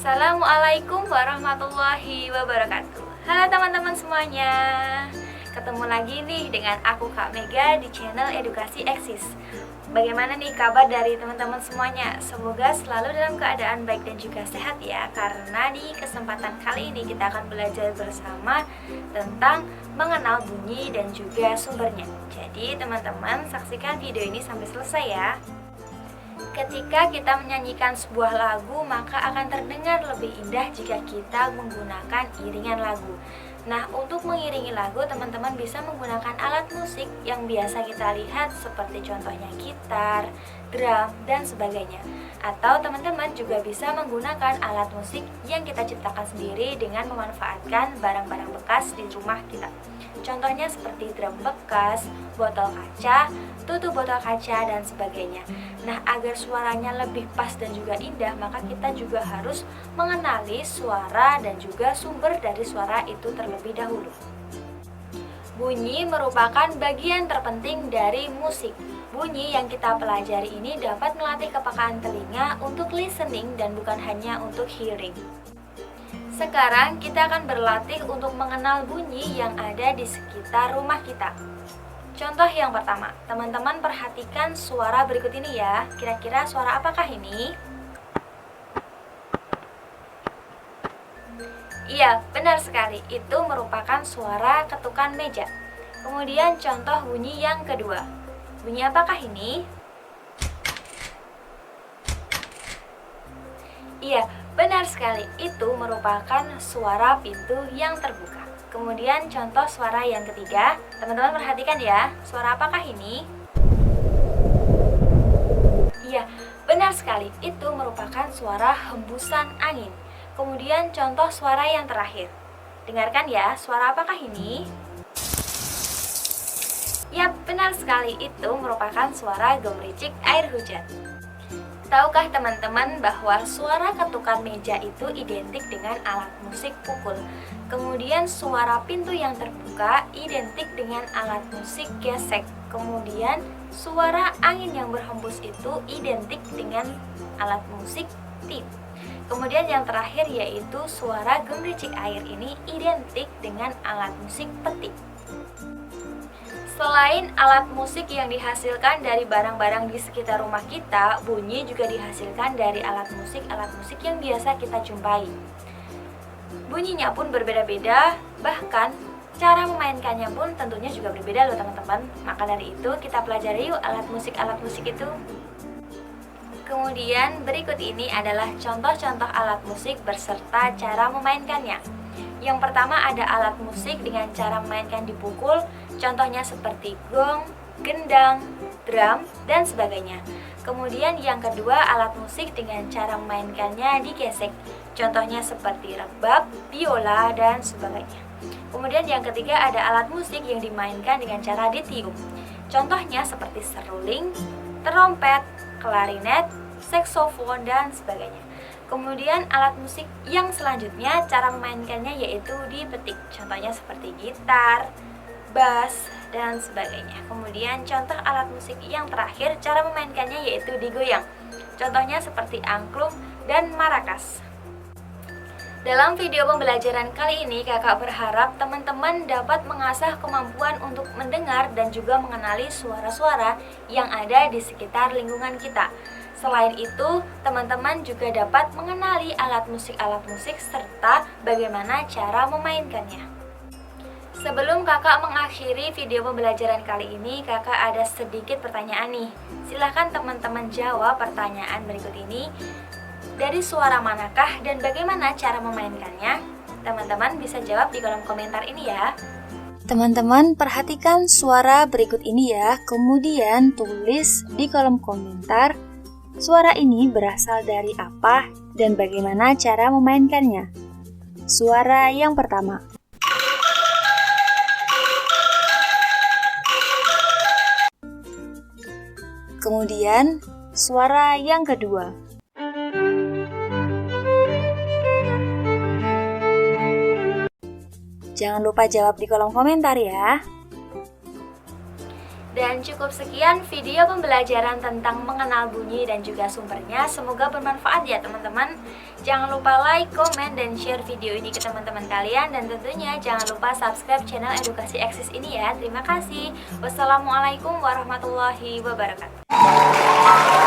Assalamualaikum warahmatullahi wabarakatuh. Halo teman-teman semuanya. Ketemu lagi nih dengan aku Kak Mega di channel Edukasi Eksis. Bagaimana nih kabar dari teman-teman semuanya? Semoga selalu dalam keadaan baik dan juga sehat ya. Karena di kesempatan kali ini kita akan belajar bersama tentang mengenal bunyi dan juga sumbernya. Jadi teman-teman saksikan video ini sampai selesai ya. Ketika kita menyanyikan sebuah lagu, maka akan terdengar lebih indah jika kita menggunakan iringan lagu. Nah, untuk mengiringi lagu, teman-teman bisa menggunakan alat musik yang biasa kita lihat seperti contohnya gitar, drum, dan sebagainya. Atau teman-teman juga bisa menggunakan alat musik yang kita ciptakan sendiri dengan memanfaatkan barang-barang bekas di rumah kita. Contohnya seperti drum bekas, botol kaca, tutup botol kaca, dan sebagainya. Nah, agar suaranya lebih pas dan juga indah, maka kita juga harus mengenali suara dan juga sumber dari suara itu terlebih dahulu. Bunyi merupakan bagian terpenting dari musik. Bunyi yang kita pelajari ini dapat melatih kepekaan telinga untuk listening dan bukan hanya untuk hearing. Sekarang kita akan berlatih untuk mengenal bunyi yang ada di sekitar rumah kita. Contoh yang pertama, teman-teman perhatikan suara berikut ini ya. Kira-kira suara apakah ini? Iya, benar sekali. Itu merupakan suara ketukan meja. Kemudian contoh bunyi yang kedua. Bunyi apakah ini? Iya, benar sekali. Itu merupakan suara pintu yang terbuka. Kemudian contoh suara yang ketiga, teman-teman perhatikan ya, suara apakah ini? Iya, benar sekali, itu merupakan suara hembusan angin. Kemudian contoh suara yang terakhir, dengarkan ya, suara apakah ini? Ya, benar sekali, itu merupakan suara gemericik air hujan. Tahukah teman-teman bahwa suara ketukan meja itu identik dengan alat musik pukul? Kemudian suara pintu yang terbuka identik dengan alat musik gesek. Kemudian suara angin yang berhembus itu identik dengan alat musik tiup. Kemudian yang terakhir yaitu suara gemericik air ini identik dengan alat musik petik. Selain alat musik yang dihasilkan dari barang-barang di sekitar rumah kita, bunyi juga dihasilkan dari alat musik yang biasa kita jumpai. Bunyinya pun berbeda-beda, bahkan cara memainkannya pun tentunya juga berbeda loh teman-teman. Maka dari itu kita pelajari yuk alat musik itu. Kemudian berikut ini adalah contoh-contoh alat musik beserta cara memainkannya. Yang pertama ada alat musik dengan cara memainkan dipukul, contohnya seperti gong, gendang, drum, dan sebagainya. Kemudian yang kedua alat musik dengan cara memainkannya digesek, contohnya seperti rebab, biola, dan sebagainya. Kemudian yang ketiga ada alat musik yang dimainkan dengan cara ditiup, contohnya seperti seruling, terompet, klarinet, saksofon, dan sebagainya. Kemudian alat musik yang selanjutnya cara memainkannya yaitu dipetik, contohnya seperti gitar, bass, dan sebagainya. Kemudian contoh alat musik yang terakhir cara memainkannya yaitu digoyang, contohnya seperti angklung dan marakas. Dalam video pembelajaran kali ini kakak berharap teman-teman dapat mengasah kemampuan untuk mendengar dan juga mengenali suara-suara yang ada di sekitar lingkungan kita. Selain itu, teman-teman juga dapat mengenali alat musik serta bagaimana cara memainkannya. Sebelum kakak mengakhiri video pembelajaran kali ini, kakak ada sedikit pertanyaan nih. Silahkan teman-teman jawab pertanyaan berikut ini. Dari suara manakah dan bagaimana cara memainkannya? Teman-teman bisa jawab di kolom komentar ini ya. Teman-teman perhatikan suara berikut ini ya, kemudian tulis di kolom komentar suara ini berasal dari apa dan bagaimana cara memainkannya. Suara yang pertama. Kemudian suara yang kedua. Jangan lupa jawab di kolom komentar ya. Dan cukup sekian video pembelajaran tentang mengenal bunyi dan juga sumbernya. Semoga bermanfaat ya teman-teman. Jangan lupa like, komen, dan share video ini ke teman-teman kalian. Dan tentunya jangan lupa subscribe channel Edukasi Eksis ini ya. Terima kasih. Wassalamualaikum warahmatullahi wabarakatuh.